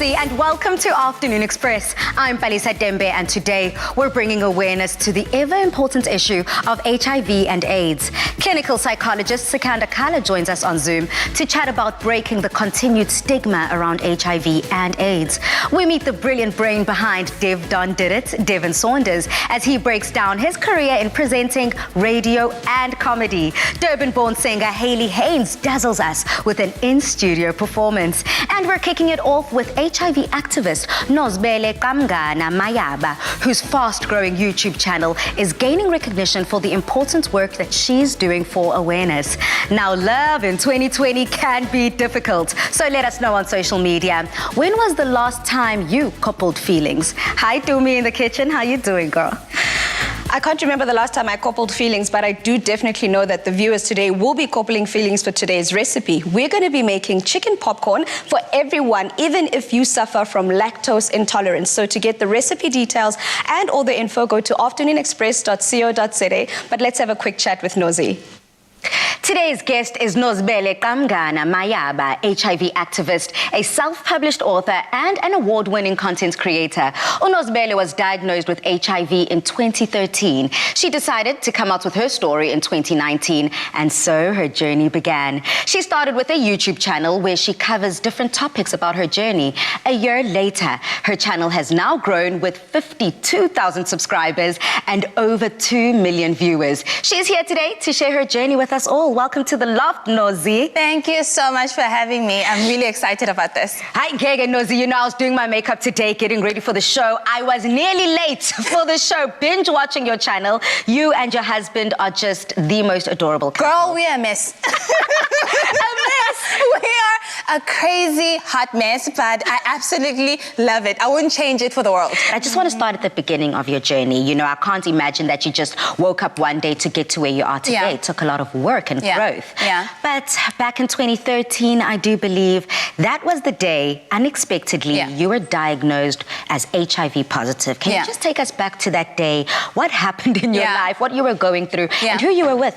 Nozi and welcome to Afternoon Express. I'm Palisa Dembe and today we're bringing awareness to the ever-important issue of HIV and AIDS. Clinical psychologist Sikanda Kala joins us on Zoom to chat about breaking the continued stigma around HIV and AIDS. We meet the brilliant brain behind Devdon Didit, Devon Saunders, as he breaks down his career in presenting radio and comedy. Durban-born singer Hayley Haynes dazzles us with an in-studio performance. And we're kicking it off with HIV activist Nozi Mayaba, whose fast-growing YouTube channel is gaining recognition for the important work that she's doing for awareness. Now, love in 2020 can be difficult, so let us know on social media. When was the last time you coupled feelings? Hi, Dumi in the kitchen. How you doing, girl? I can't remember the last time I coupled feelings, but I do definitely know that the viewers today will be coupling feelings for today's recipe. We're going to be making chicken popcorn for everyone, even if you suffer from lactose intolerance. So to get the recipe details and all the info, go to afternoonexpress.co.za. But let's have a quick chat with Nozi. Today's guest is Nozi Mayaba, HIV activist, a self-published author and an award-winning content creator. Nozi was diagnosed with HIV in 2013. She decided to come out with her story in 2019, and so her journey began. She started with a YouTube channel where she covers different topics about her journey. A year later, her channel has now grown with 52,000 subscribers and over 2 million viewers. She's here today to share her journey with us all. Welcome to the loft, Nozi. Thank you so much for having me. I'm really excited about this. Hi, Gege, Nozi. You know, I was doing my makeup today, getting ready for the show. I was nearly late for the show, binge watching your channel. You and your husband are just the most adorable couple. Girl, we are a mess. A mess. We are a crazy hot mess, but I absolutely love it. I wouldn't change it for the world. I just want to start at the beginning of your journey. You know, I can't imagine that you just woke up one day to get to where you are today. Yeah. It took a lot of work and growth. Yeah. But back in 2013, I do believe that was the day, unexpectedly, you were diagnosed as HIV positive. Can you just take us back to that day? What happened in your life, what you were going through, and who you were with?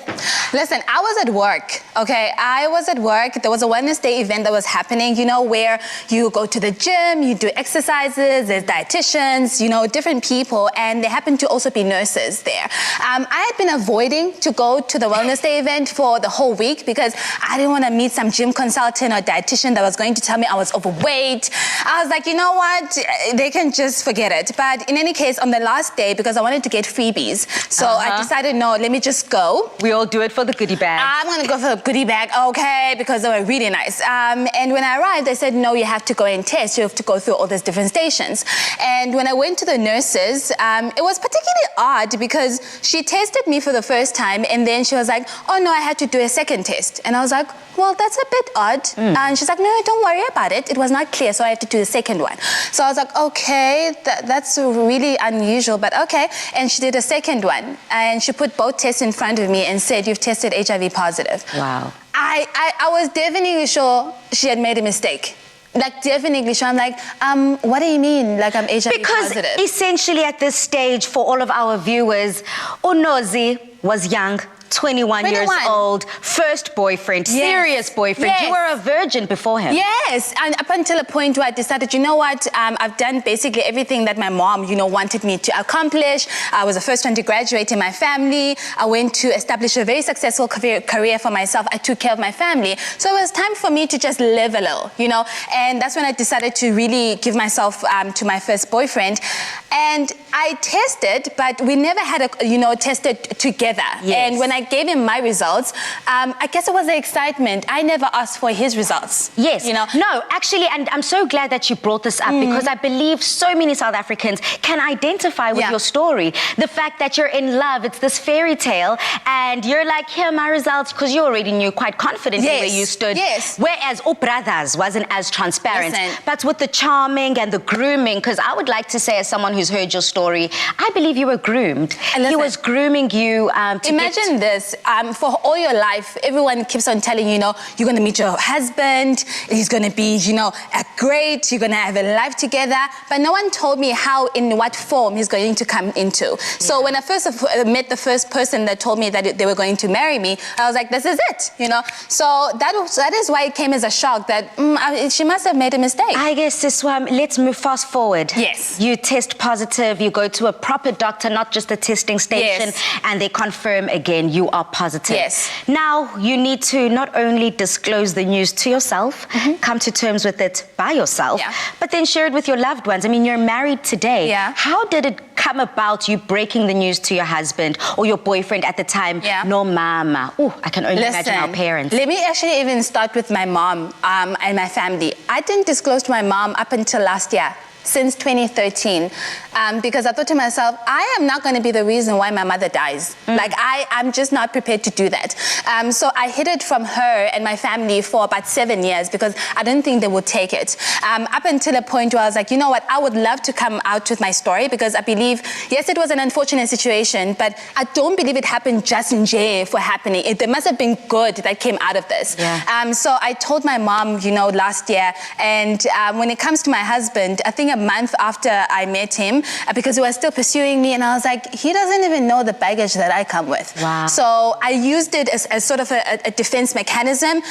Listen, I was at work, okay? I was at work. There was a Wednesday event that was happening, you know, where you go to the gym, you do exercises, there's dietitians, you know, different people, and there happened to also be nurses there. I had been avoiding to go to the Wellness Day event for the whole week because I didn't want to meet some gym consultant or dietitian that was going to tell me I was overweight. I was like, you know what? They can just forget it. But in any case, on the last day, because I wanted to get freebies, so I decided, no, let me just go. We all do it for the goodie bag. I'm going to go for the goodie bag, okay, because they were really nice. And when I arrived, they said, no, you have to go and test. You have to go through all these different stations. And when I went to the nurses, it was particularly odd because she tested me for the first time and then she was like, oh no, I had to do a second test. And I was like, well, that's a bit odd. And she's like, no, don't worry about it. It was not clear, so I have to do the second one. So I was like, okay, that's really unusual, but okay. And she did a second one. And she put both tests in front of me and said, you've tested HIV positive. Wow. I was definitely sure she had made a mistake. Like, definitely sure. I'm like, what do you mean, like I'm HIV positive? Because essentially at this stage, for all of our viewers, Nozi was young, 21 years old, first boyfriend, serious boyfriend. You were a virgin before him. Yes, and up until a point where I decided, you know what, I've done basically everything that my mom, you know, wanted me to accomplish. I was the first one to graduate in my family. I went to establish a very successful career for myself. I took care of my family. So it was time for me to just live a little, you know, and that's when I decided to really give myself to my first boyfriend. And I tested, but we never had tested together. And when I gave him my results, I guess it was the excitement. I never asked for his results. Yes. You know? No, actually, and I'm so glad that you brought this up because I believe so many South Africans can identify with your story. The fact that you're in love, it's this fairy tale, and you're like, here are my results, because you already knew quite confidently where you stood. Yes. Whereas Brothers wasn't as transparent. Listen. But with the charming and the grooming, because I would like to say, as someone who's heard your story, I believe you were groomed. He was grooming you to imagine this. this. For all your life, everyone keeps on telling you, you're going to meet your husband, he's going to be, great, you're going to have a life together. But no one told me how, in what form he's going to come into. So when I first met the first person that told me that they were going to marry me, I was like, this is it, So that is why it came as a shock that she must have made a mistake. I guess this one, let's move fast forward. Yes. You test positive, you go to a proper doctor, not just a testing station, and they confirm again you are positive. Yes. Now you need to not only disclose the news to yourself, come to terms with it by yourself, but then share it with your loved ones. I mean, you're married today. Yeah. How did it come about, you breaking the news to your husband or your boyfriend at the time? No, mama. Oh, I can only imagine our parents. Let me actually even start with my mom and my family. I didn't disclose to my mom up until last year. Since 2013, because I thought to myself, I am not going to be the reason why my mother dies. Like, I'm just not prepared to do that. So I hid it from her and my family for about 7 years because I didn't think they would take it. Up until a point where I was like, you know what, I would love to come out with my story because I believe, yes, it was an unfortunate situation, but I don't believe it happened just in jail for happening. There must have been good that came out of this. So I told my mom, last year, and when it comes to my husband, I think a month after I met him, because he was still pursuing me, and I was like, he doesn't even know the baggage that I come with. Wow. So I used it as sort of a defense mechanism,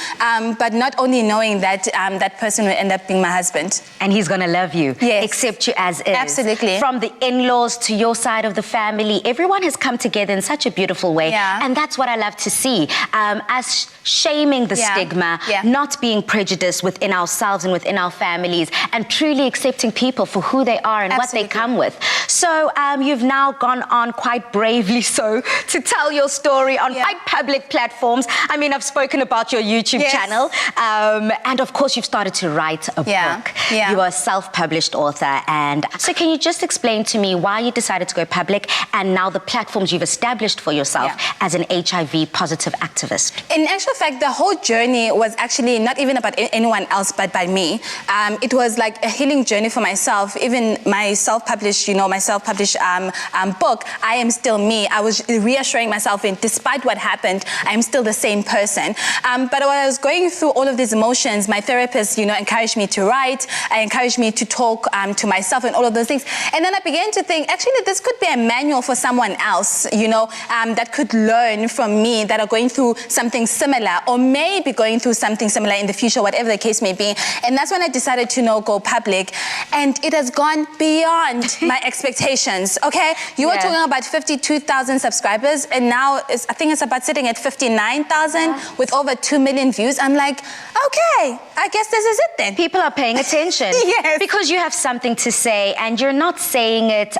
but not only knowing that that person will end up being my husband. And he's gonna love you, accept you as is. Absolutely. From the in-laws to your side of the family, everyone has come together in such a beautiful way. And that's what I love to see. Us shaming the stigma, not being prejudiced within ourselves and within our families, and truly accepting people for who they are and what they come with. So you've now gone on quite bravely so to tell your story on quite public platforms. I mean, I've spoken about your YouTube channel, and of course you've started to write a book. You are a self-published author, and so can you just explain to me why you decided to go public and now the platforms you've established for yourself as an HIV positive activist? In actual fact, the whole journey was actually not even about anyone else but by me. It was like a healing journey for myself. Even my self-published, book, I am still me. I was reassuring myself, despite what happened, I'm still the same person. But when I was going through all of these emotions, my therapist, encouraged me to write, encouraged me to talk to myself and all of those things. And then I began to think, actually, this could be a manual for someone else, that could learn from me, that are going through something similar, or maybe going through something similar in the future, whatever the case may be. And that's when I decided to go public. And it has gone beyond my expectations, okay? You were talking about 52,000 subscribers, and now I think it's about sitting at 59,000 with over 2 million views. I'm like, okay, I guess this is it then. People are paying attention. Because you have something to say, and you're not saying it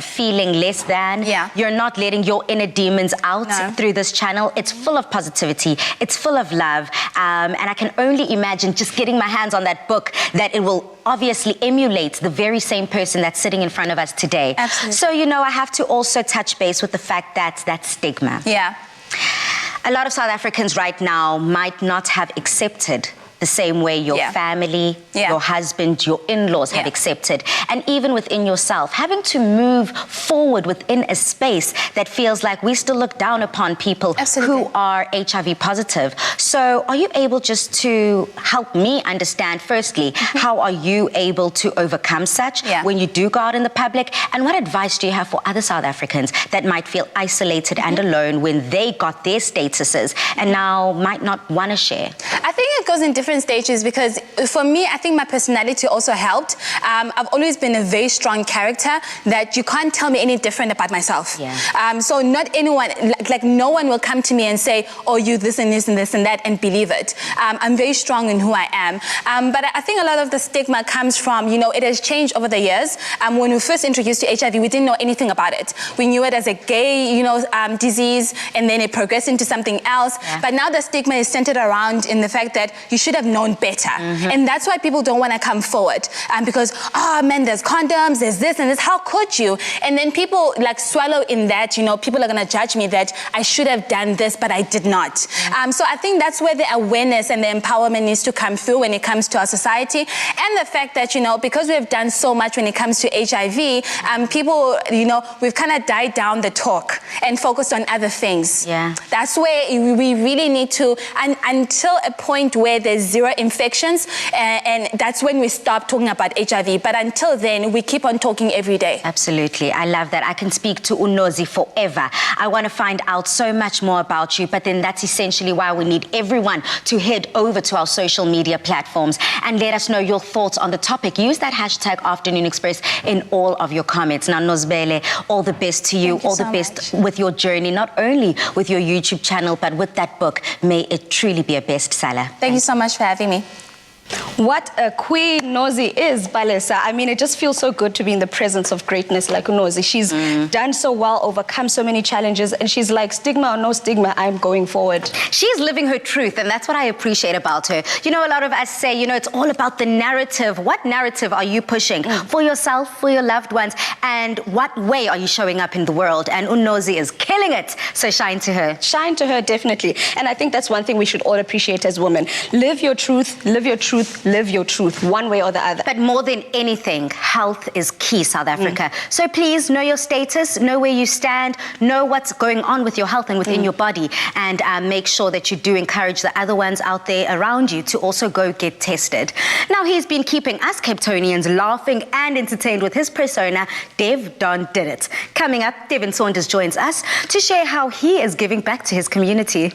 feeling less than. You're not letting your inner demons out through this channel. It's full of positivity. It's full of love. And I can only imagine just getting my hands on that book that it will obviously emulate the very same person that's sitting in front of us today. Absolutely. So, I have to also touch base with the fact that stigma. A lot of South Africans right now might not have accepted the same way your family, your husband, your in-laws have accepted. And even within yourself, having to move forward within a space that feels like we still look down upon people who are HIV positive. So are you able just to help me understand, firstly, how are you able to overcome such when you do go out in the public? And what advice do you have for other South Africans that might feel isolated and alone when they got their statuses and now might not want to share? I think it goes in different stages, because for me, I think my personality also helped. I've always been a very strong character that you can't tell me any different about myself. So not anyone, like no one will come to me and say, oh, you this and this and this and that, and believe it. I'm very strong in who I am. But I think a lot of the stigma comes from, it has changed over the years. When we first introduced to HIV, we didn't know anything about it. We knew it as a gay, disease, and then it progressed into something else. But now the stigma is centered around in the fact that that you should have known better. And that's why people don't want to come forward. Because, oh man, there's condoms, there's this and this, how could you? And then people like swallow in that, you know, people are going to judge me that I should have done this, but I did not. So I think that's where the awareness and the empowerment needs to come through when it comes to our society. And the fact that, you know, because we have done so much when it comes to HIV, people, you know, we've kind of died down the talk and focused on other things. Yeah. That's where we really need to, and until a point where there's zero infections, and that's when we stop talking about HIV. But until then, we keep on talking every day. Absolutely. I love that. I can speak to Nozi forever. I want to find out so much more about you, but then that's essentially why we need everyone to head over to our social media platforms and let us know your thoughts on the topic. Use that hashtag Afternoon Express in all of your comments. Now, Nozibele, all the best to you. All the best with your journey, not only with your YouTube channel, but with that book. May it truly be a bestseller. Thank you so much for having me. What a queen Nozi is, Balesa. I mean, it just feels so good to be in the presence of greatness like Nozi. She's done so well, overcome so many challenges, and she's like, stigma or no stigma, I'm going forward. She's living her truth, and that's what I appreciate about her. You know, a lot of us say, you know, it's all about the narrative. What narrative are you pushing for yourself, for your loved ones, and what way are you showing up in the world? And Nozi is killing it, so shine to her. Shine to her, definitely. And I think that's one thing we should all appreciate as women. Live your truth, live your truth, live your truth, one way or the other. But more than anything, health is key, South Africa. So please know your status, know where you stand, know what's going on with your health and within your body, and make sure that you do encourage the other ones out there around you to also go get tested. Now, he's been keeping us Capetonians laughing and entertained with his persona, Devdon Didit. Coming up, Devin Saunders joins us to share how he is giving back to his community.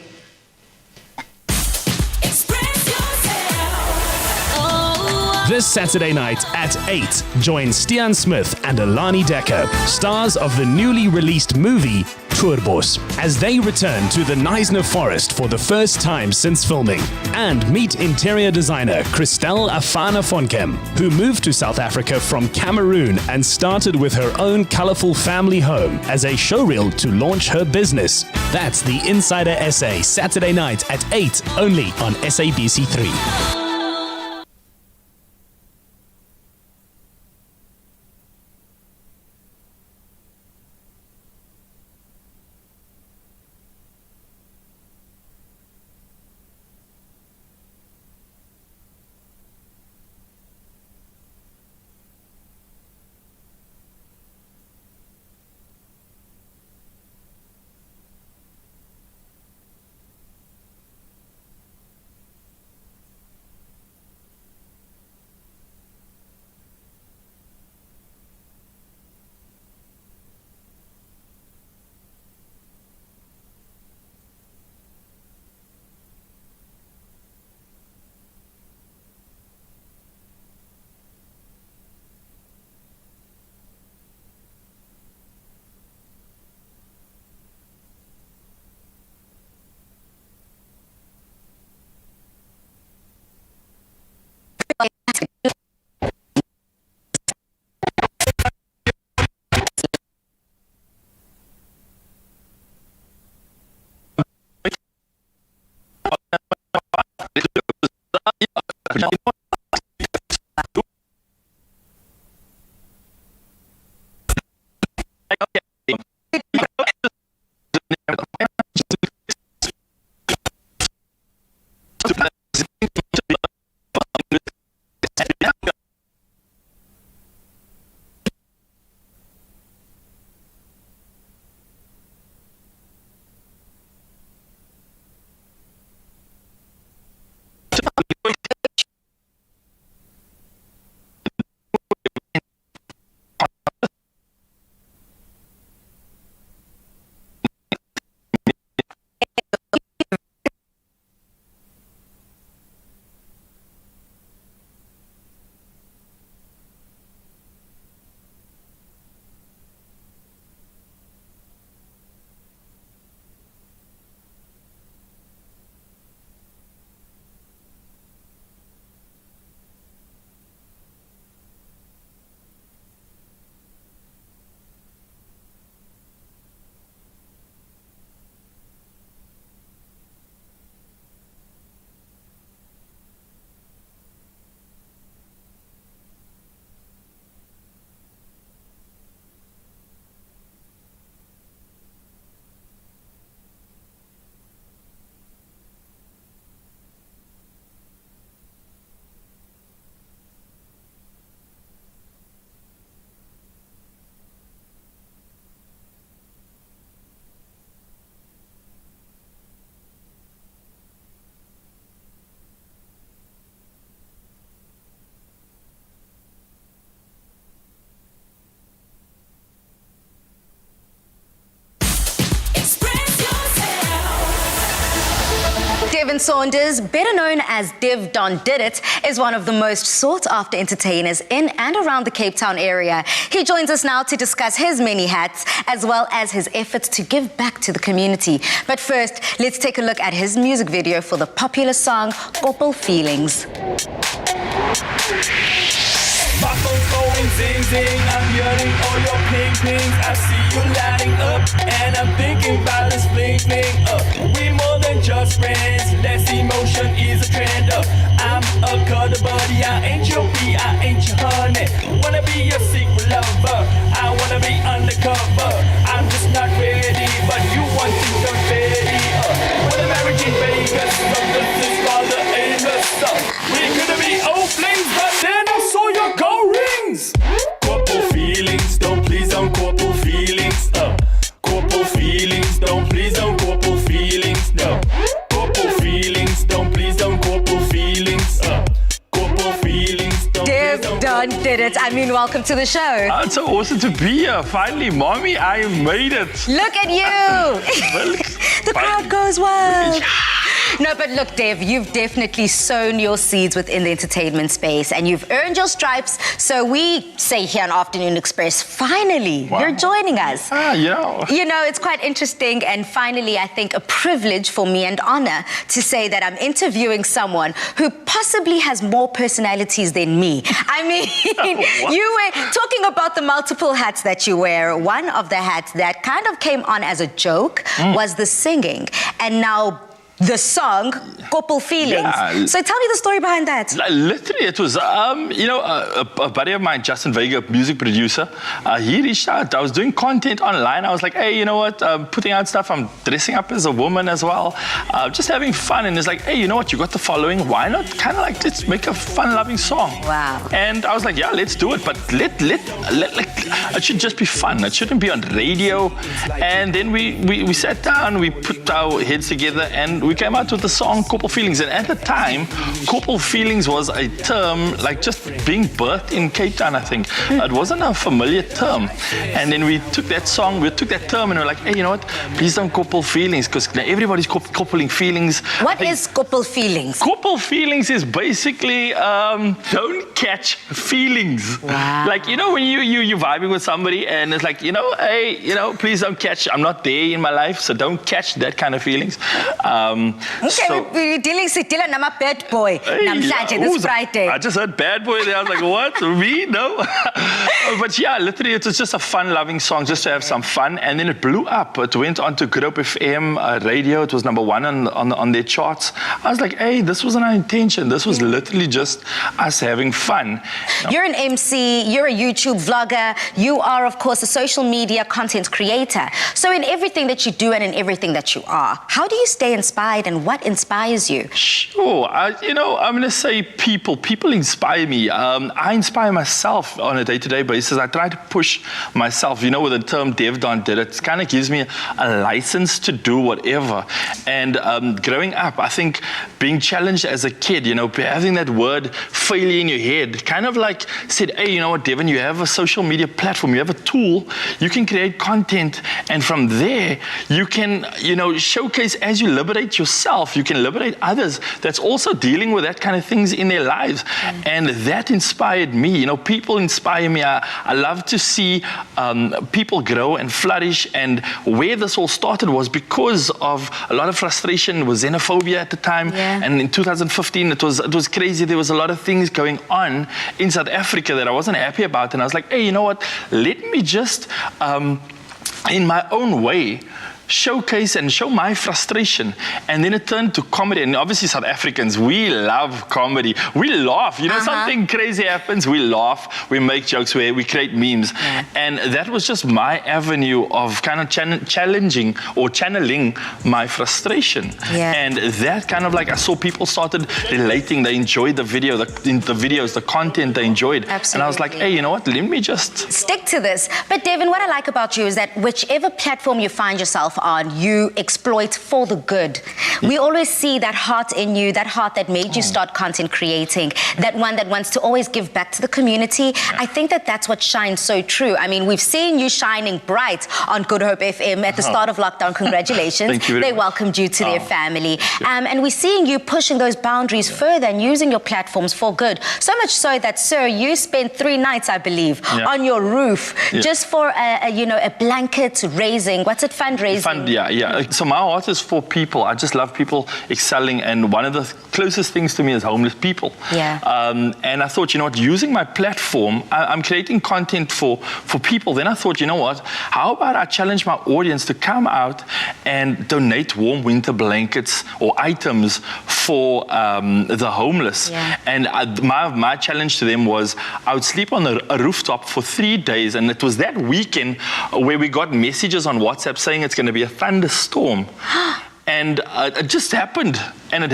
This Saturday night at 8, join Stian Smith and Alani Decker, stars of the newly released movie Turbos, as they return to the Knysna Forest for the first time since filming, and meet interior designer Christelle Afana Fonkem, who moved to South Africa from Cameroon and started with her own colorful family home as a showreel to launch her business. That's the Insider Essay, Saturday night at 8, only on SABC3. Devon Saunders, better known as Devdon Didit, is one of the most sought-after entertainers in and around the Cape Town area. He joins us now to discuss his many hats, as well as his efforts to give back to the community. But first, let's take a look at his music video for the popular song, Koppel Feelings. My phone's going zing zing, I'm hearing all your ping pings. I see you lighting up, and I'm thinking about this fling fling. We more than just friends, less emotion is a trend. I'm a cuddle buddy, I ain't your bee, I ain't your honey. Wanna be your secret lover, I wanna be undercover. I'm just not ready, but you want to get ready. When the marriage in Vegas, this is called the Angus. We could be old flames, but then I saw your gold rings. Koppel feelings, don't please don't Koppel feelings. Koppel feelings, don't please don't Koppel feelings. No. Koppel feelings, don't please don't Koppel feelings. Koppel feelings, don't please don't. Devdon Didit, welcome to the show. It's so awesome to be here. Finally, mommy, I made it. Look at you. The crowd goes wild. No, but look, Dev, you've definitely sown your seeds within the entertainment space and you've earned your stripes. So we say here on Afternoon Express, finally, you're joining us. Yeah. You know, it's quite interesting and finally, I think, a privilege for me and honor to say that I'm interviewing someone who possibly has more personalities than me. I mean, you were talking about the multiple hats that you wear. One of the hats that kind of came on as a joke was the singing. And now the song, Koppel Feelings. Yeah. So tell me the story behind that. Literally, it was, a buddy of mine, Justin Vega, music producer, he reached out. I was doing content online. I was like, hey, you know what? Putting out stuff. I'm dressing up as a woman as well. Just having fun. And it's like, hey, you know what? You got the following. Why not kind of like, let's make a fun-loving song. Wow. And I was like, yeah, let's do it. But it should just be fun. It shouldn't be on radio. And then we sat down, we put our heads together, and we came out with the song Koppel Feelings. And at the time, Koppel Feelings was a term like just being birthed in Cape Town, I think. It wasn't a familiar term. And then we took that song, we took that term and we're like, hey, you know what? Please don't Koppel Feelings, because everybody's coupling feelings. What is Koppel Feelings? Koppel Feelings is basically don't catch feelings. Wow. Like, you know, when you're vibing with somebody and it's like, you know, hey, you know, please don't catch, I'm not there in my life, so don't catch that kind of feelings. Okay, we're dealing with a bad boy. This Friday. I just heard bad boy there. I was like, what? Me? No. But yeah, literally, it was just a fun-loving song, just to have some fun. And then it blew up. It went on to Group FM radio. It was #1 on their charts. I was like, hey, this wasn't our intention. This was literally just us having fun. You're an MC, you're a YouTube vlogger, you are, of course, a social media content creator. So in everything that you do and in everything that you are, how do you stay inspired and what inspires you? Sure. I'm going to say people. People inspire me. I inspire myself on a day-to-day basis. I try to push myself, you know, with the term Devdon Didit. It kind of gives me a license to do whatever. And growing up, I think being challenged as a kid, you know, having that word failure in your head, kind of like said, hey, you know what, Devon, you have a social media platform, you have a tool, you can create content, and from there, you can, you know, showcase as you liberate yourself, you can liberate others that's also dealing with that kind of things in their lives. And that inspired me. You know, people inspire me. I love to see people grow and flourish. And where this all started was because of a lot of frustration with xenophobia at the time. Yeah. And in 2015, it was crazy. There was a lot of things going on in South Africa that I wasn't happy about. And I was like, hey, you know what? Let me just, in my own way, showcase and show my frustration. And then it turned to comedy. And obviously South Africans, we love comedy. We laugh. You know, something crazy happens, we laugh, we make jokes, we create memes. And that was just my avenue of kind of challenging or channeling my frustration. And that kind of like, I saw people started relating. They enjoyed the video, the videos, the content they enjoyed. Absolutely. And I was like, hey, you know what? Let me just stick to this. But Devon, what I like about you is that whichever platform you find yourself on, you exploit for the good. We always see that heart in you, that heart that made you start content creating, that one that wants to always give back to the community. I think that that's what shines so true. I mean, we've seen you shining bright on Good Hope FM at the start of lockdown. Congratulations. Thank you very They much. welcomed you to their family. And we're seeing you pushing those boundaries further and using your platforms for good. So much so that, sir, you spent 3 nights, I believe, on your roof just for a blanket raising. What's it, fundraising? Yeah. So my heart is for people. I just love people excelling, and one of the closest things to me is homeless people. And I thought, you know what, using my platform, I'm creating content for people. Then I thought, you know what, how about I challenge my audience to come out and donate warm winter blankets or items for the homeless. And my challenge to them was I would sleep on a rooftop for 3 days, and it was that weekend where we got messages on WhatsApp saying it's going to be a thunderstorm. And it just happened, and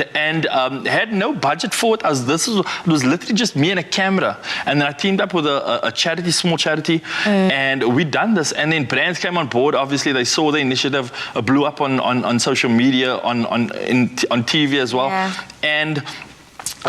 had no budget for it. It was literally just me and a camera. And then I teamed up with a charity, small charity, and we done this. And then brands came on board. Obviously, they saw the initiative, blew up on social media, on TV as well. And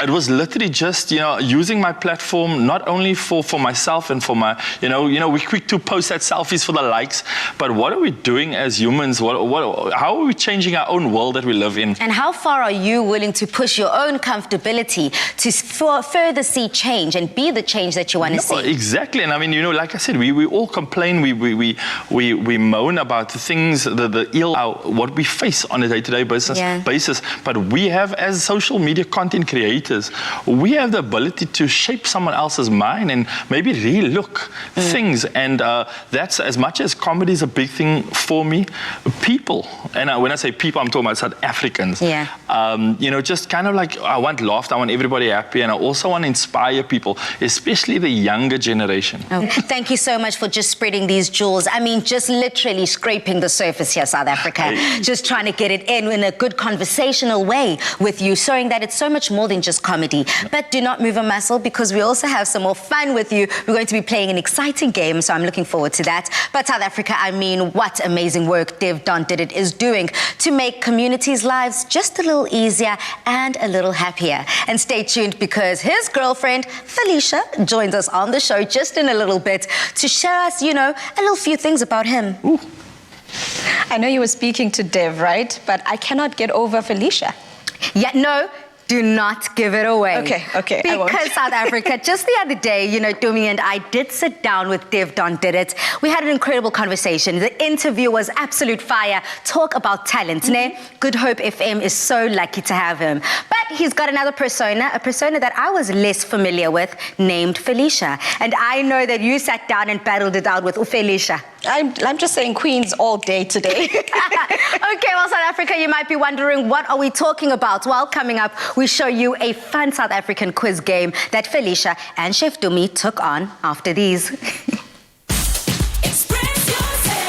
it was literally just, using my platform not only for myself and for my, we're quick to post that selfies for the likes, but what are we doing as humans? How are we changing our own world that we live in? And how far are you willing to push your own comfortability to further see change and be the change that you want to see? Exactly. And I mean, like I said, we all complain, we moan about the things, the ill, what we face on a day-to-day basis. But we have, as social media content creators, we have the ability to shape someone else's mind and maybe relook things. And that's, as much as comedy is a big thing for me, people, and when I say people, I'm talking about South Africans. Just kind of like, I want laughter, I want everybody happy, and I also want to inspire people, especially the younger generation. Thank you so much for just spreading these jewels. I mean, just literally scraping the surface here, South Africa. Just trying to get it in a good conversational way with you, showing that it's so much more than just comedy. But do not move a muscle, because we also have some more fun with you. We're going to be playing an exciting game, so I'm looking forward to that. But South Africa, I mean, what amazing work Devdon Didit is doing to make communities' lives just a little easier and a little happier. And stay tuned, because his girlfriend, Felicia, joins us on the show just in a little bit to share us, a little few things about him. I know you were speaking to Dev, right? But I cannot get over Felicia. Yeah, no. Do not give it away. Okay. Because South Africa, just the other day, Dumi and I did sit down with Devdon Didit. We had an incredible conversation. The interview was absolute fire. Talk about talent, ne? Good Hope FM is so lucky to have him. But he's got another persona, a persona that I was less familiar with, named Felicia. And I know that you sat down and battled it out with Felicia. I'm just saying Queens all day today. Okay, well, South Africa, you might be wondering, what are we talking about? Well, coming up, we show you a fun South African quiz game that Felicia and Chef Dumi took on after these. Express yourself.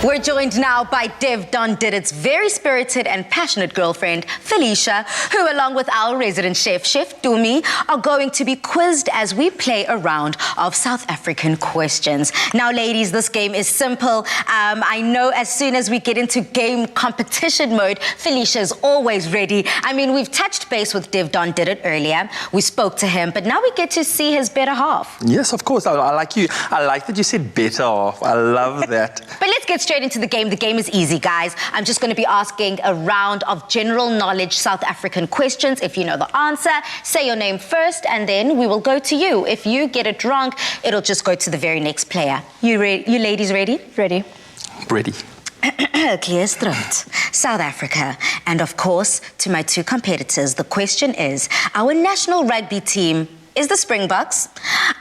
We're joined now by Devdon Didit's very spirited and passionate girlfriend, Felicia, who, along with our resident chef, Chef Dumi, are going to be quizzed as we play a round of South African questions. Now, ladies, this game is simple. I know as soon as we get into game competition mode, Felicia is always ready. I mean, we've touched base with Devdon Didit earlier. We spoke to him, but now we get to see his better half. Yes, of course. I like you. I like that you said better off. I love that. But let's get straight into the game. The game is easy, guys. I'm just going to be asking a round of general knowledge South African questions. If you know the answer, say your name first, and then we will go to you. If you get it wrong, it'll just go to the very next player. You ladies ready? Ready. Ready. Clear as throat. South Africa. And of course, to my two competitors, the question is, our national rugby team is the Springboks.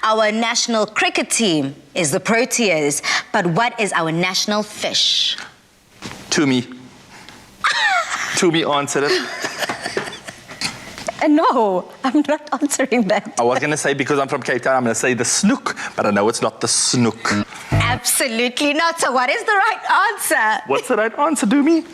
Our national cricket team is the Proteas. But what is our national fish? Tumi. Tumi answered it. No, I'm not answering that. I was going to say, because I'm from Cape Town, I'm going to say the snook, but I know it's not the snook. Absolutely not. So what is the right answer? What's the right answer, Dumi?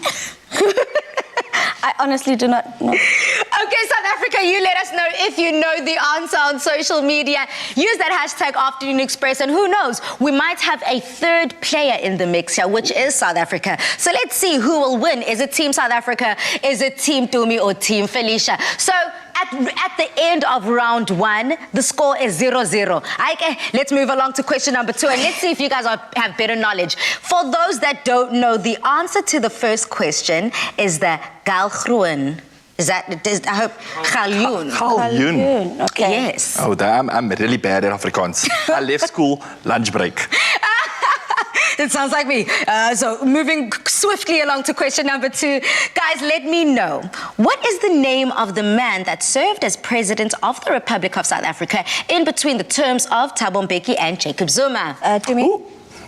I honestly do not know. Okay, South Africa, you let us know if you know the answer on social media. Use that hashtag Afternoon Express, and who knows, we might have a third player in the mix here, which is South Africa. So let's see who will win. Is it Team South Africa? Is it Team Dumi or Team Felicia? So at the end of round one, the score is 0-0. Okay, let's move along to question number 2, and let's see if you guys have better knowledge. For those that don't know, the answer to the first question is the Galgroen. I hope Galjoen. Galjoen. Okay. Yes. Oh, I'm really bad at Afrikaans. I left school, lunch break. It sounds like me. So moving swiftly along to question number 2. Guys, let me know. What is the name of the man that served as president of the Republic of South Africa in between the terms of Thabo Mbeki and Jacob Zuma? Dumi?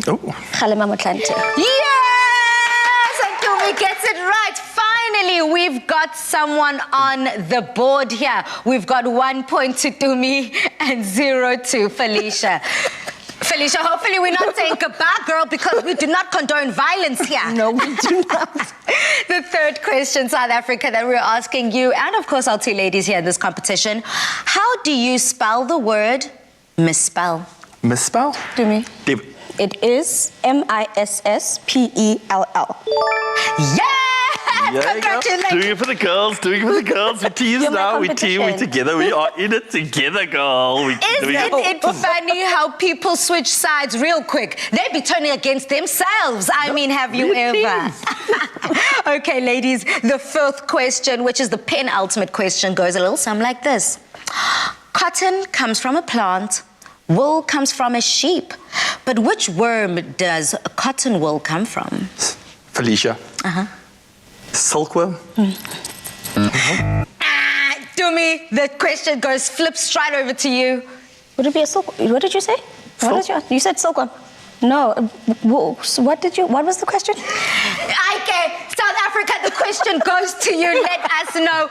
Oh. Kgalema Motlanthe. Yes! And Dumi gets it right. Finally, we've got someone on the board here. We've got 1 point to Dumi and 0 to Felicia. Felicia, hopefully we're not saying goodbye, girl, because we do not condone violence here. No, we do not. The third question, South Africa, that we're asking you, and of course our two ladies here in this competition, how do you spell the word misspell? Misspell? Dumi. It is MISSPELL. Yes! Yeah, Congratulations! doing it for the girls, doing it for the girls. We're teams You're my now, we're team, we're competition. together, we are in it together, girl. Isn't it funny how people switch sides real quick? They be turning against themselves. I mean, have you ever? Okay, ladies, the 4th question, which is the penultimate question, goes a little something like this. Cotton comes from a plant, wool comes from a sheep. But which worm does cotton wool come from? Felicia. Silkworm. Dumi, the question flips right over to you. Would it be a silkworm? What did you say? You said silkworm. No, wool. So what was the question? Okay, South Africa, the question goes to you. Let us know.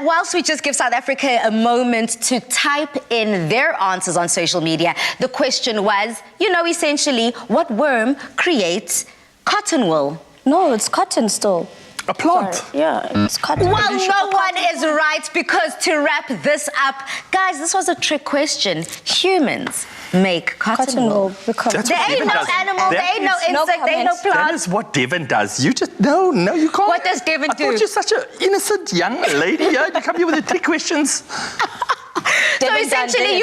Whilst we just give South Africa a moment to type in their answers on social media, the question was, essentially, what worm creates cotton wool? No, it's cotton still. A plant. Sorry. Yeah, it's cotton. Well, no one is right, because to wrap this up, guys, this was a trick question. Humans make cotton wool. Because There ain't no animal, there ain't no insect, there ain't no That plant. is what Devon does. You just, no, you can't. What does Devon do? I thought you're such an innocent young lady. Yeah? You come here with the trick questions. So essentially,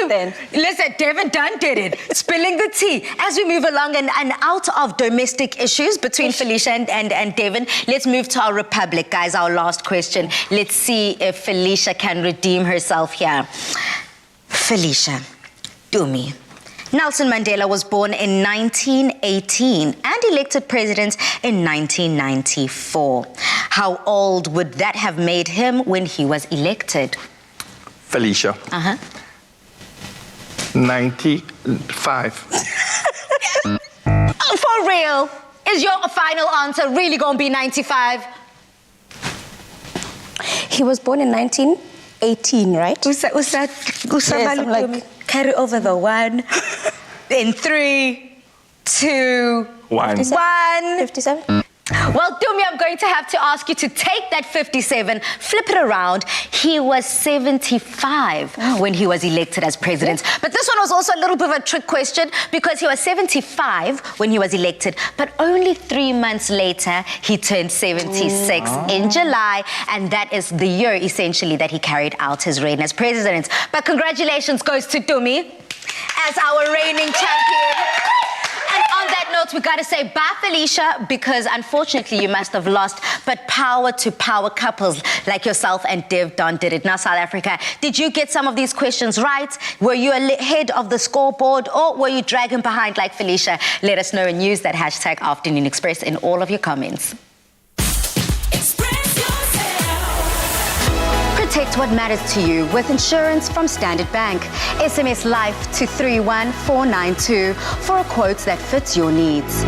listen, Devon did it. Spilling the tea. As we move along and out of domestic issues between Felicia and Devon, let's move to our Republic, guys, our last question. Let's see if Felicia can redeem herself here. Felicia, Dumi. Nelson Mandela was born in 1918 and elected president in 1994. How old would that have made him when he was elected? Felicia. 95. For real? Is your final answer really gonna be 95? He was born in 1918, right? Carry over the 1 in 3, 2, 1. 57. Well, Dumi, I'm going to have to ask you to take that 57, flip it around. He was 75 when he was elected as president. But this one was also a little bit of a trick question because he was 75 when he was elected, but only 3 months later, he turned 76 in July, and that is the year, essentially, that he carried out his reign as president. But congratulations goes to Dumi as our reigning champion. And on that note, we got to say bye, Felicia, because unfortunately you must have lost. But power to power couples like yourself and Devdon Didit. Now, South Africa, did you get some of these questions right? Were you ahead of the scoreboard, or were you dragging behind like Felicia? Let us know and use that hashtag Afternoon Express in all of your comments. Protect what matters to you with insurance from Standard Bank. SMS LIFE to 31492 for a quote that fits your needs.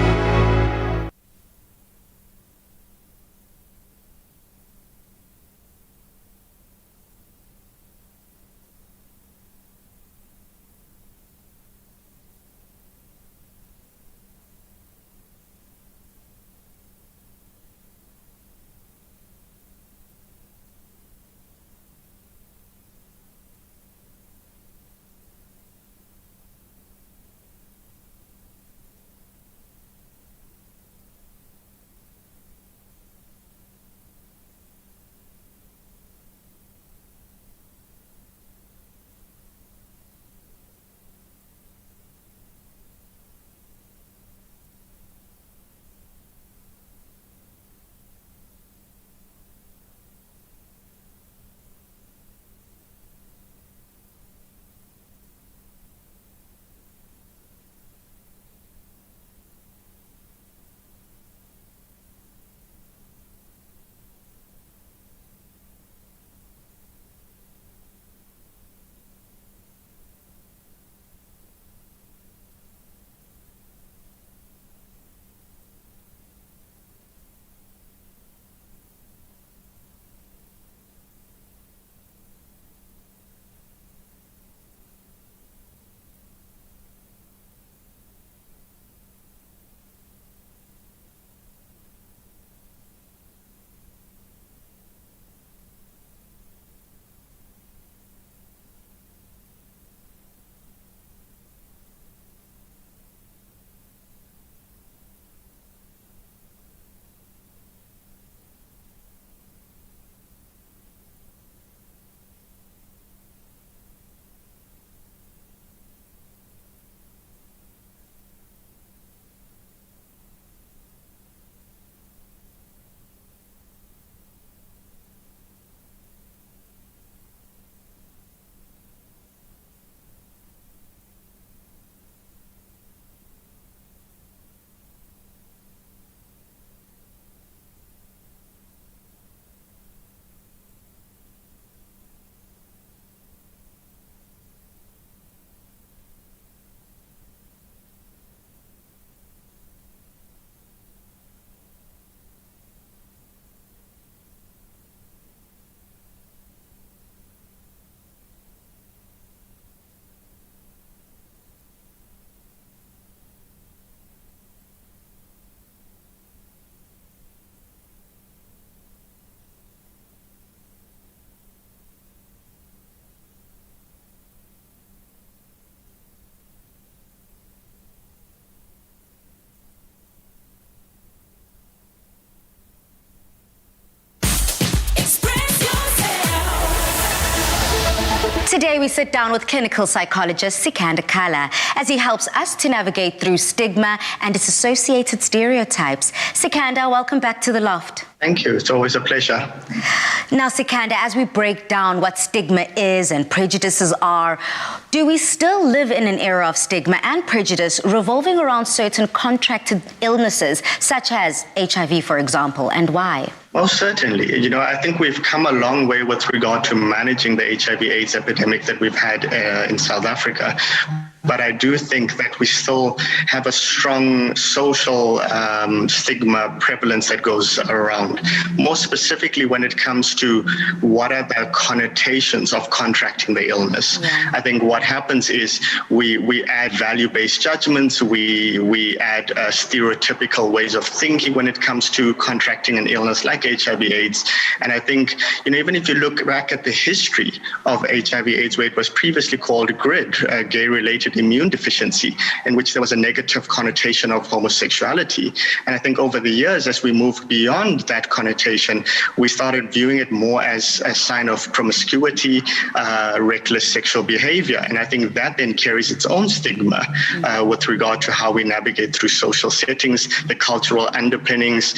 Today we sit down with clinical psychologist Sikandar Kala as he helps us to navigate through stigma and its associated stereotypes. Sikandar, welcome back to The Loft. Thank you. It's always a pleasure. Now, Sikandar, as we break down what stigma is and prejudices are, do we still live in an era of stigma and prejudice revolving around certain contracted illnesses, such as HIV, for example, and why? Well, certainly. I think we've come a long way with regard to managing the HIV/AIDS epidemic that we've had in South Africa. But I do think that we still have a strong social stigma prevalence that goes around. More specifically, when it comes to what are the connotations of contracting the illness. Yeah. I think what happens is we add value-based judgments, we add stereotypical ways of thinking when it comes to contracting an illness like HIV/AIDS. And I think, even if you look back at the history of HIV/AIDS, where it was previously called GRID, gay-related immune deficiency, in which there was a negative connotation of homosexuality. And I think over the years, as we moved beyond that connotation, we started viewing it more as a sign of promiscuity, reckless sexual behavior. And I think that then carries its own stigma with regard to how we navigate through social settings, the cultural underpinnings,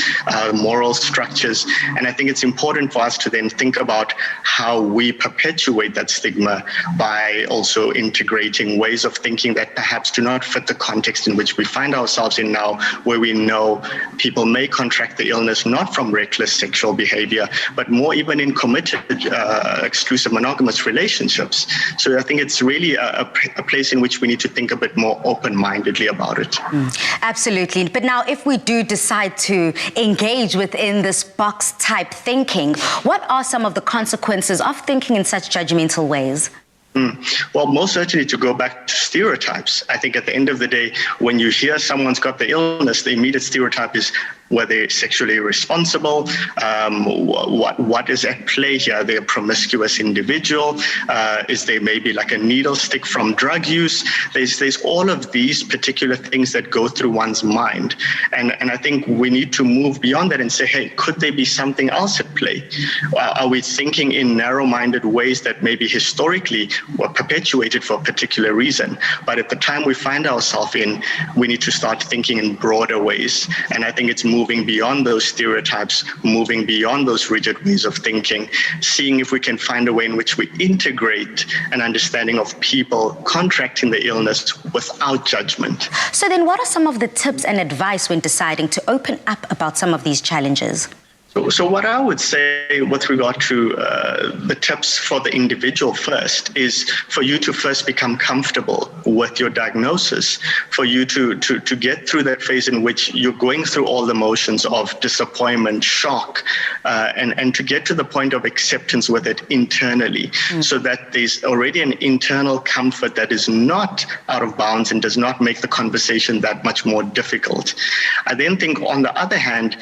moral structures. And I think it's important for us to then think about how we perpetuate that stigma by also integrating ways of thinking that perhaps do not fit the context in which we find ourselves in now, where we know people may contract the illness not from reckless sexual behavior, but more even in committed exclusive monogamous relationships. So I think it's really a place in which we need to think a bit more open-mindedly about it. Absolutely. But now, if we do decide to engage within this box type thinking, what are some of the consequences of thinking in such judgmental ways? Well, most certainly to go back to stereotypes. I think at the end of the day, when you hear someone's got the illness, the immediate stereotype is were they sexually irresponsible? What is at play here? Are they a promiscuous individual? Is there maybe like a needle stick from drug use? There's all of these particular things that go through one's mind. And I think we need to move beyond that and say, hey, could there be something else at play? Are we thinking in narrow-minded ways that maybe historically were perpetuated for a particular reason? But at the time we find ourselves in, we need to start thinking in broader ways. And I think it's moving beyond those stereotypes, moving beyond those rigid ways of thinking, seeing if we can find a way in which we integrate an understanding of people contracting the illness without judgment. So then what are some of the tips and advice when deciding to open up about some of these challenges? So what I would say with regard to the tips for the individual first is for you to first become comfortable with your diagnosis, for you to get through that phase in which you're going through all the motions of disappointment, shock, and to get to the point of acceptance with it internally, so that there's already an internal comfort that is not out of bounds and does not make the conversation that much more difficult. I then think, on the other hand,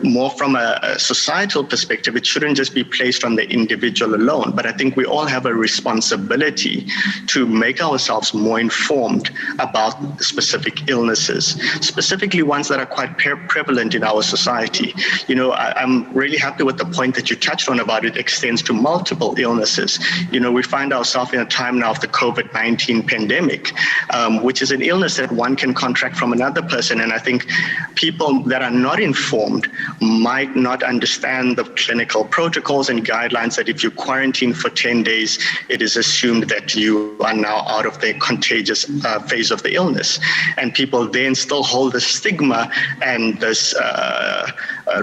more from a societal perspective, it shouldn't just be placed on the individual alone, but I think we all have a responsibility to make ourselves more informed about specific illnesses, specifically ones that are quite prevalent in our society. I'm really happy with the point that you touched on about it extends to multiple illnesses. We find ourselves in a time now of the COVID-19 pandemic, which is an illness that one can contract from another person. And I think people that are not informed might not understand the clinical protocols and guidelines that if you quarantine for 10 days, it is assumed that you are now out of the contagious phase of the illness. And people then still hold the stigma and this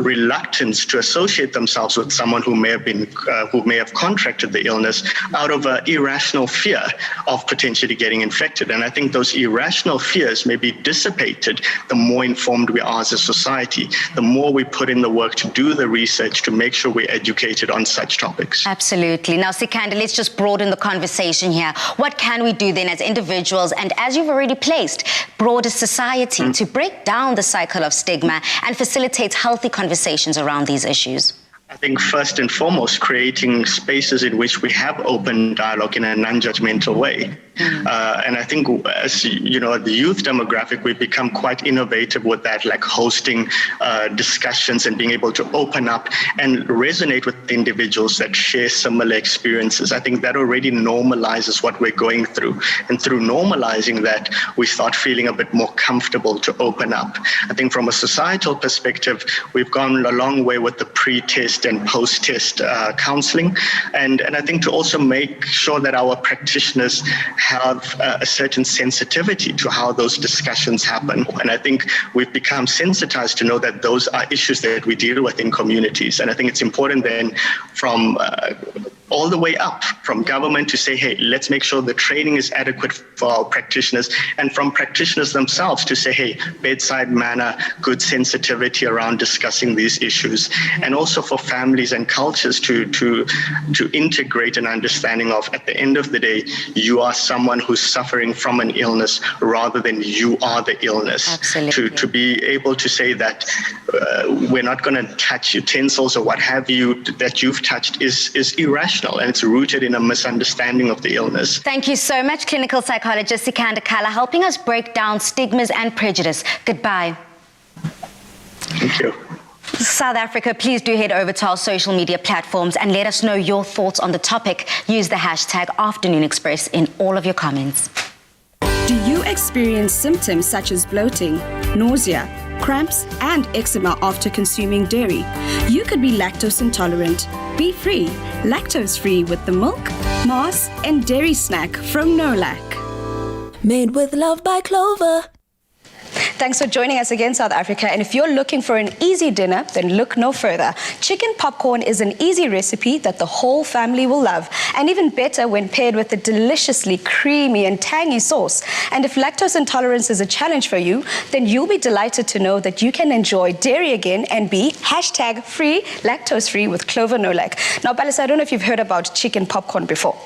reluctance to associate themselves with someone who may have contracted the illness out of an irrational fear of potentially getting infected. And I think those irrational fears may be dissipated the more informed we are as a society, the more we put in the work to do the research to make sure we're educated on such topics. Absolutely. Now, Sikandar, let's just broaden the conversation here. What can we do then as individuals and, as you've already placed, broader society to break down the cycle of stigma and facilitate healthy conversations around these issues? I think first and foremost, creating spaces in which we have open dialogue in a non-judgmental way. And I think, as the youth demographic, we've become quite innovative with that, like hosting discussions and being able to open up and resonate with individuals that share similar experiences. I think that already normalizes what we're going through. And through normalizing that, we start feeling a bit more comfortable to open up. I think from a societal perspective, we've gone a long way with the pre-test and post-test counseling. And I think to also make sure that our practitioners have a certain sensitivity to how those discussions happen. And I think we've become sensitized to know that those are issues that we deal with in communities. And I think it's important then from all the way up from government to say, hey, let's make sure the training is adequate for our practitioners, and from practitioners themselves to say, hey, bedside manner, good sensitivity around discussing these issues, and also for families and cultures to integrate an understanding of, at the end of the day, you are someone who's suffering from an illness rather than you are the illness. Absolutely. To be able to say that we're not going to touch utensils or what have you that you've touched is irrational, and it's rooted in a misunderstanding of the illness. Thank you so much, clinical psychologist Sikanda Kala, helping us break down stigmas and prejudice. Goodbye. Thank you. South Africa, please do head over to our social media platforms and let us know your thoughts on the topic. Use the hashtag Afternoon Express in all of your comments. Do you experience symptoms such as bloating, nausea, cramps, and eczema after consuming dairy? You could be lactose intolerant. Be free, lactose free with the milk, mass, and dairy snack from Nolac. Made with love by Clover. Thanks for joining us again, South Africa. And if you're looking for an easy dinner, then look no further. Chicken popcorn is an easy recipe that the whole family will love. And even better when paired with a deliciously creamy and tangy sauce. And if lactose intolerance is a challenge for you, then you'll be delighted to know that you can enjoy dairy again and be hashtag free, lactose free with Clover Nolac. Now, Palisa, I don't know if you've heard about chicken popcorn before.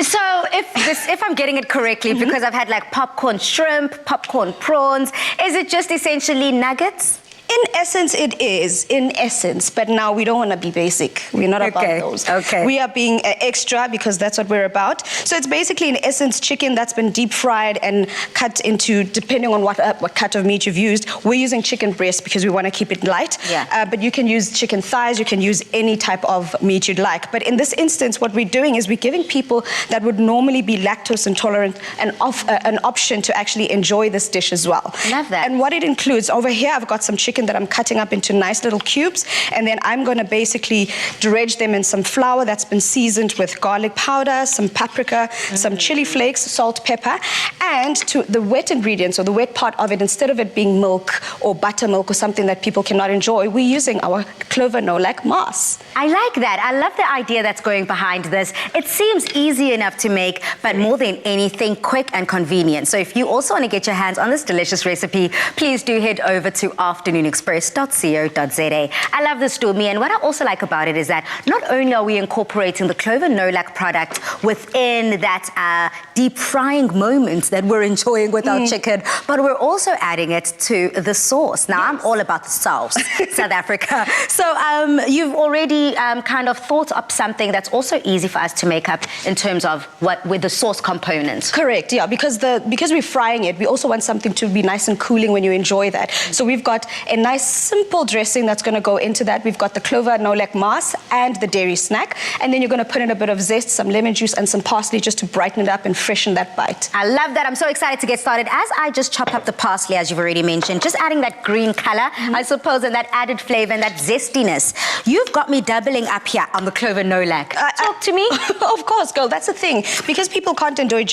So if I'm getting it correctly, because I've had like popcorn shrimp, popcorn prawns, is it just essentially nuggets? In essence, it is. In essence. But now we don't want to be basic. We're not about those. Okay. We are being extra because that's what we're about. So it's basically, in essence, chicken that's been deep fried and cut into, depending on what cut of meat you've used. We're using chicken breast because we want to keep it light. Yeah. But you can use chicken thighs. You can use any type of meat you'd like. But in this instance, what we're doing is we're giving people that would normally be lactose intolerant an option to actually enjoy this dish as well. Love that. And what it includes, over here, I've got some chicken that I'm cutting up into nice little cubes, and then I'm going to basically dredge them in some flour that's been seasoned with garlic powder, some paprika, some chili flakes, salt, pepper, and to the wet ingredients, or the wet part of it, instead of it being milk or buttermilk or something that people cannot enjoy, we're using our Clover Nolac mass. I like that. I love the idea that's going behind this. It seems easy enough to make, but more than anything, quick and convenient. So if you also want to get your hands on this delicious recipe, please do head over to afternoonexpress.co.za. I love this, Dumi, and what I also like about it is that not only are we incorporating the Clover Nolac product within that deep frying moment that we're enjoying with our chicken, but we're also adding it to the sauce. Now, I'm all about the sauce, South Africa. So you've already kind of thought up something that's also easy for us to make up in terms of with the sauce components. Correct, yeah, because we're frying it, we also want something to be nice and cooling when you enjoy that. So we've got a nice simple dressing that's going to go into that. We've got the Clover Nolac mass and the dairy snack, and then you're going to put in a bit of zest, some lemon juice, and some parsley just to brighten it up and freshen that bite. I love that. I'm so excited to get started. As I just chop up the parsley, as you've already mentioned, just adding that green color, I suppose, and that added flavor and that zestiness. You've got me doubling up here on the Clover Nolac. Talk to me. Of course, girl, that's the thing. Because people can't enjoy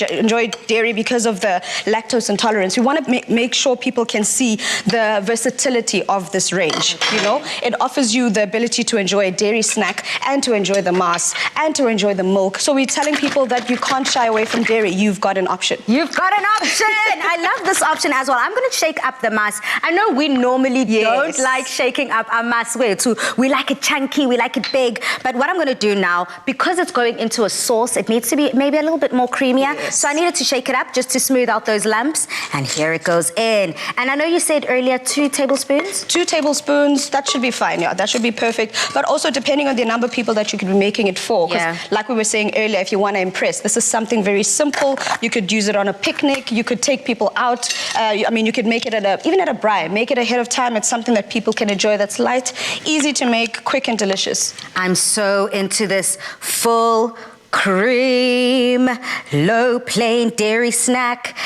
dairy because of the lactose intolerance, we want to make sure people can see the versatility of this range. You know, it offers you the ability to enjoy a dairy snack and to enjoy the mass and to enjoy the milk. So we're telling people that you can't shy away from dairy. You've got an option. You've got an option. I love this option as well. I'm going to shake up the mass. I know we normally don't like shaking up our mass way too. We like it chunky, we like it big. But what I'm going to do now, because it's going into a sauce, it needs to be maybe a little bit more creamier. So I needed to shake it up just to smooth out those lumps. And here it goes in. And I know you said earlier 2 tablespoons? 2 tablespoons, that should be fine, yeah, that should be perfect. But also depending on the number of people that you could be making it for, because like we were saying earlier, if you want to impress, this is something very simple. You could use it on a picnic, you could take people out, I mean, you could make it even at a braai, make it ahead of time. It's something that people can enjoy, that's light, easy to make, quick and delicious. I'm so into this full cream, low plain dairy snack.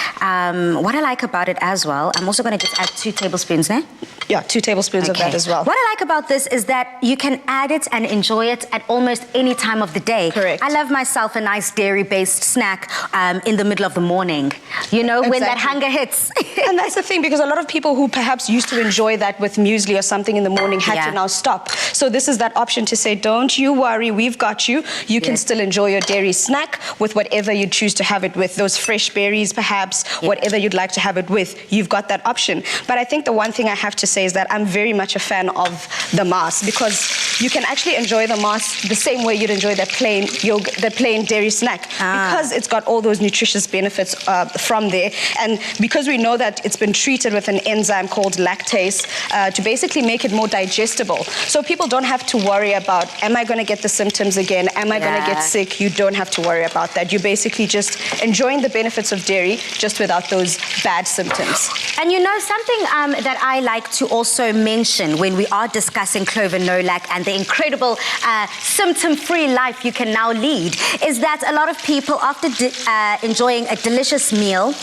What I like about it as well, I'm also going to just add 2 tablespoons there. Yeah, 2 tablespoons of that as well. What I like about this is that you can add it and enjoy it at almost any time of the day. Correct. I love myself a nice dairy-based snack in the middle of the morning. You know, when that hunger hits. And that's the thing, because a lot of people who perhaps used to enjoy that with muesli or something in the morning had to now stop. So this is that option to say, don't you worry, we've got you. You can still enjoy your dairy snack with whatever you choose to have it with. Those fresh berries, perhaps, whatever you'd like to have it with, you've got that option. But I think the one thing I have to say is that I'm very much a fan of the mass, because you can actually enjoy the mass the same way you'd enjoy that plain yogurt, the plain dairy snack, because it's got all those nutritious benefits from there. And because we know that it's been treated with an enzyme called lactase to basically make it more digestible. So people don't have to worry about, am I going to get the symptoms again? Am I going to get sick? You don't have to worry about that. You're basically just enjoying the benefits of dairy just without those bad symptoms. And you know, something that I like to also mention when we are discussing clover nolac and the incredible symptom-free life you can now lead is that a lot of people, after enjoying a delicious meal,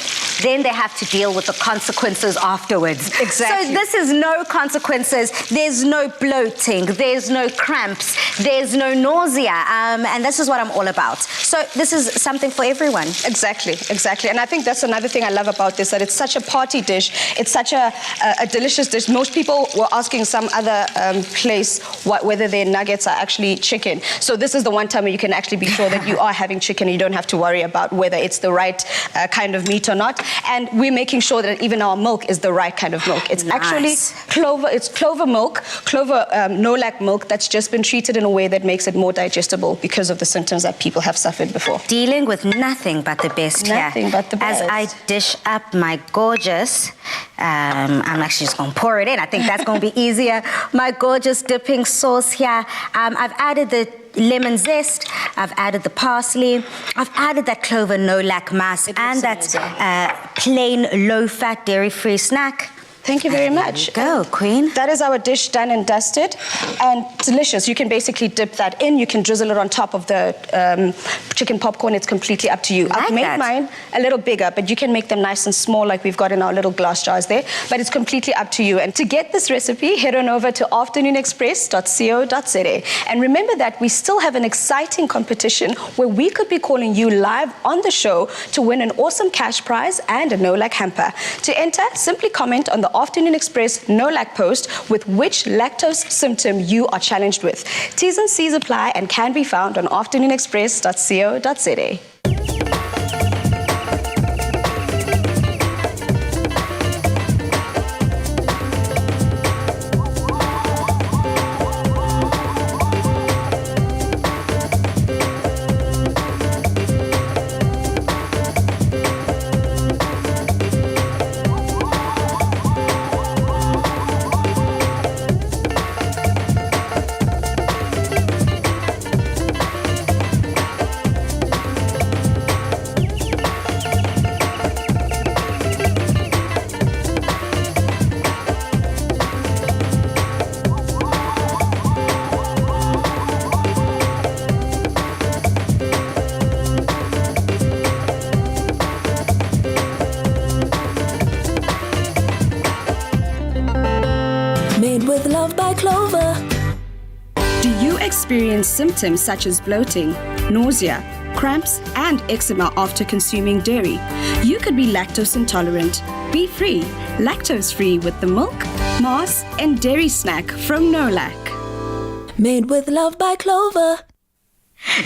then they have to deal with the consequences afterwards. Exactly. So this is no consequences. There's no bloating. There's no cramps. There's no nausea. And this is what I'm all about. So this is something for everyone. Exactly. And I think that's another thing I love about this, that it's such a party dish. It's such a delicious dish. Most people were asking some other place whether their nuggets are actually chicken. So this is the one time where you can actually be sure that you are having chicken. You don't have to worry about whether it's the right kind of meat or not. And we're making sure that even our milk is the right kind of milk. It's actually clover. It's clover milk, clover nolac milk that's just been treated in a way that makes it more digestible because of the symptoms that people have suffered before. Dealing with nothing but the best here. Nothing but the best. As I dish up my gorgeous, I'm actually just going to pour it in. I think that's going to be easier. My gorgeous dipping sauce here. I've added the lemon zest, I've added the parsley, I've added that clover nolac mass and that plain low-fat dairy-free snack. Thank you very much. Go, Queen. That is our dish done and dusted, and delicious. You can basically dip that in. You can drizzle it on top of the chicken popcorn. It's completely up to you. I've made mine a little bigger, but you can make them nice and small like we've got in our little glass jars there. But it's completely up to you. And to get this recipe, head on over to afternoonexpress.co.za. And remember that we still have an exciting competition where we could be calling you live on the show to win an awesome cash prize and a nolac hamper. To enter, simply comment on the Afternoon Express nolac post with which lactose symptom you are challenged with. T's and C's apply and can be found on afternoonexpress.co.za. Made with love by Clover. Do you experience symptoms such as bloating, nausea, cramps, and eczema after consuming dairy? You could be lactose intolerant. Be free, lactose-free with the milk, mass, and dairy snack from Nolac. Made with love by Clover.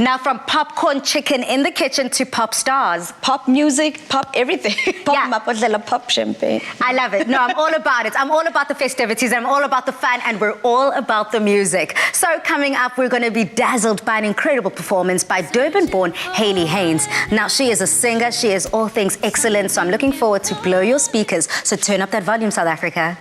Now, from popcorn chicken in the kitchen to pop stars. Pop music, pop everything. Pop champagne. I love it. No, I'm all about it. I'm all about the festivities. I'm all about the fun, and we're all about the music. So coming up, we're going to be dazzled by an incredible performance by Durban-born Hayley Haynes. Now, she is a singer. She is all things excellent. So I'm looking forward to blow your speakers. So turn up that volume, South Africa.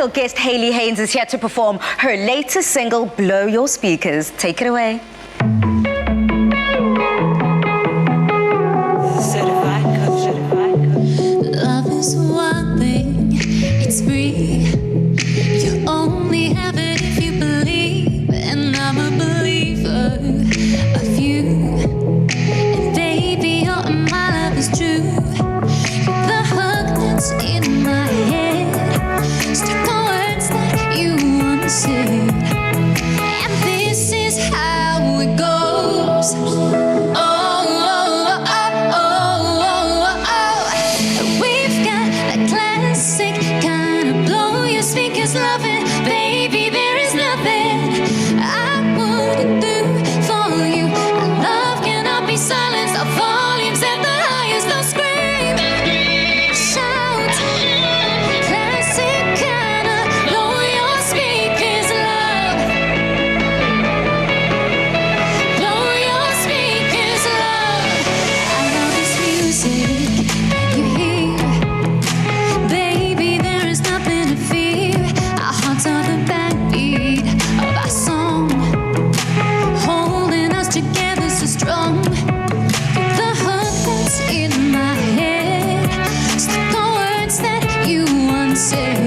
musical guest Hayley Haynes is here to perform her latest single, Blow Your Speakers. Take it away. Love is one thing, it's free. You only have it if you believe, and I'm a believer of you. And baby, all of my love is true. You're the hook that's in my head, stuck on words that you once said. And this is how it goes. Loving, baby, there is nothing I wouldn't do for you. Our love cannot be silenced. Our volumes at the highest. Don't scream, shout, classic kinda. Blow your speakers, love. Blow your speakers, love. I love this music you hear, baby. There is nothing to fear. Our hearts are the backbeat of our song, holding us together so strong. The hook that's in my head, stuck on words that you once said.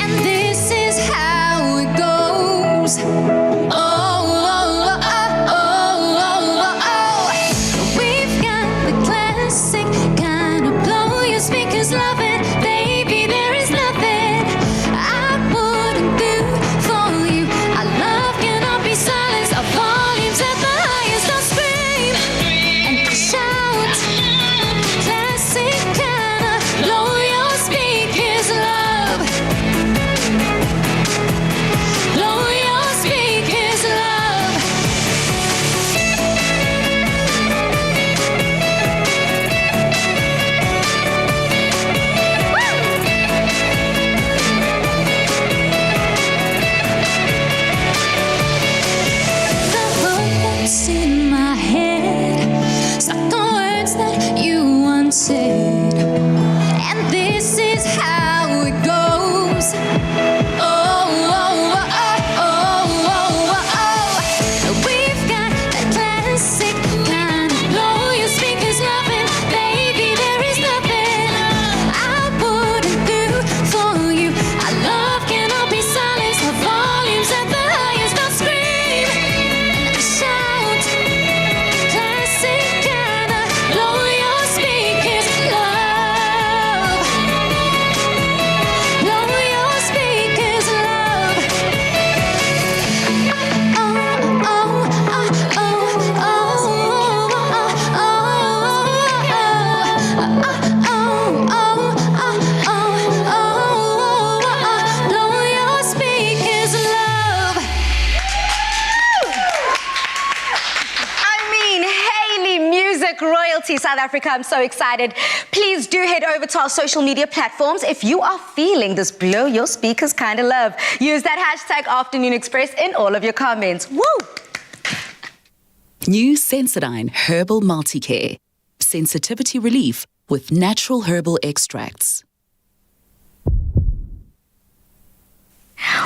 And this is how it goes. We've got the classic kind of blow your speakers loving, baby. There is nothing I wouldn't do for you. Our love cannot be silenced. Our volumes at the highest. Don't scream and shout, classic kinda. Blow your speakers, love. Blow your speakers, love. The hook that's in my head, stuck on words that you once said. And this is how it goes. We've got the classic kind of blow your speakers loving, baby. There is nothing I wouldn't do for you. Our love cannot be silenced. Our volumes at the highest. Don't scream and shout, classic kinda. Blow your speakers, love. Blow your speakers, love. Blow your speakers, love. I mean, Hayley, music royalty, South Africa. I'm so excited. Please do head over to our social media platforms if you are feeling this blow your speakers kind of love. Use that hashtag Afternoon Express in all of your comments. Woo! New Sensodyne Herbal Multicare. Sensitivity relief with natural herbal extracts.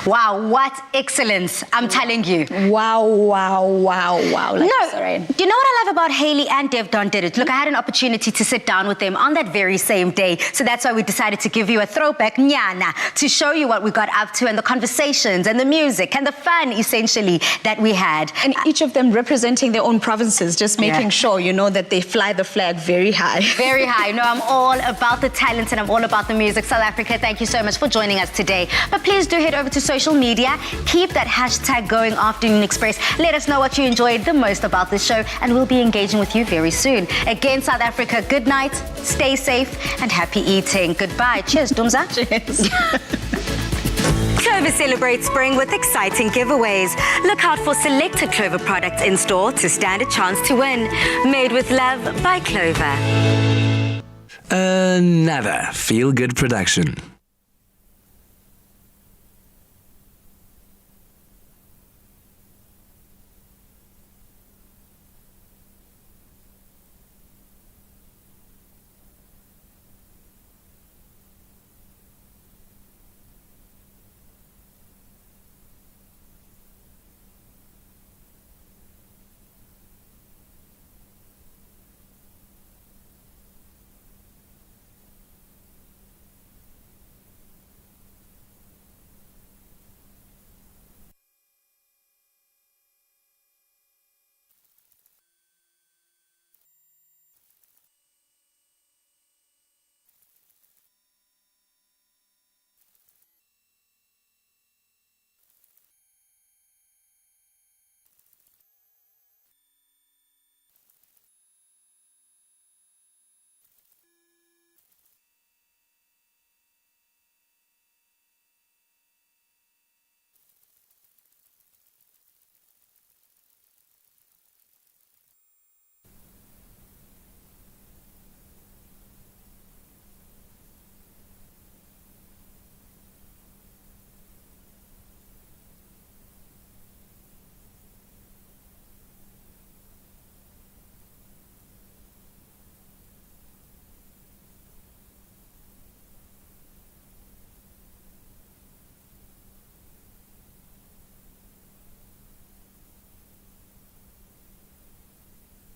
Wow, what excellence, I'm telling you. Wow. Like No, sorry. you know what I love about Hayley and Devdon Didit? Look, I had an opportunity to sit down with them on that very same day. So that's why we decided to give you a throwback nyana to show you what we got up to and the conversations and the music and the fun, essentially, that we had. And each of them representing their own provinces, just making sure, you know, that they fly the flag very high. Very high. No, I'm all about the talent and I'm all about the music. South Africa, thank you so much for joining us today. But please do head over to social media. Keep that hashtag going, Afternoon Express. Let us know what you enjoyed the most about this show and we'll be engaging with you very soon. Again, South Africa, good night, stay safe and happy eating. Goodbye. Cheers, Dumza. Cheers. Clover celebrates spring with exciting giveaways. Look out for selected Clover products in store to stand a chance to win. Made with love by Clover. Another feel-good production.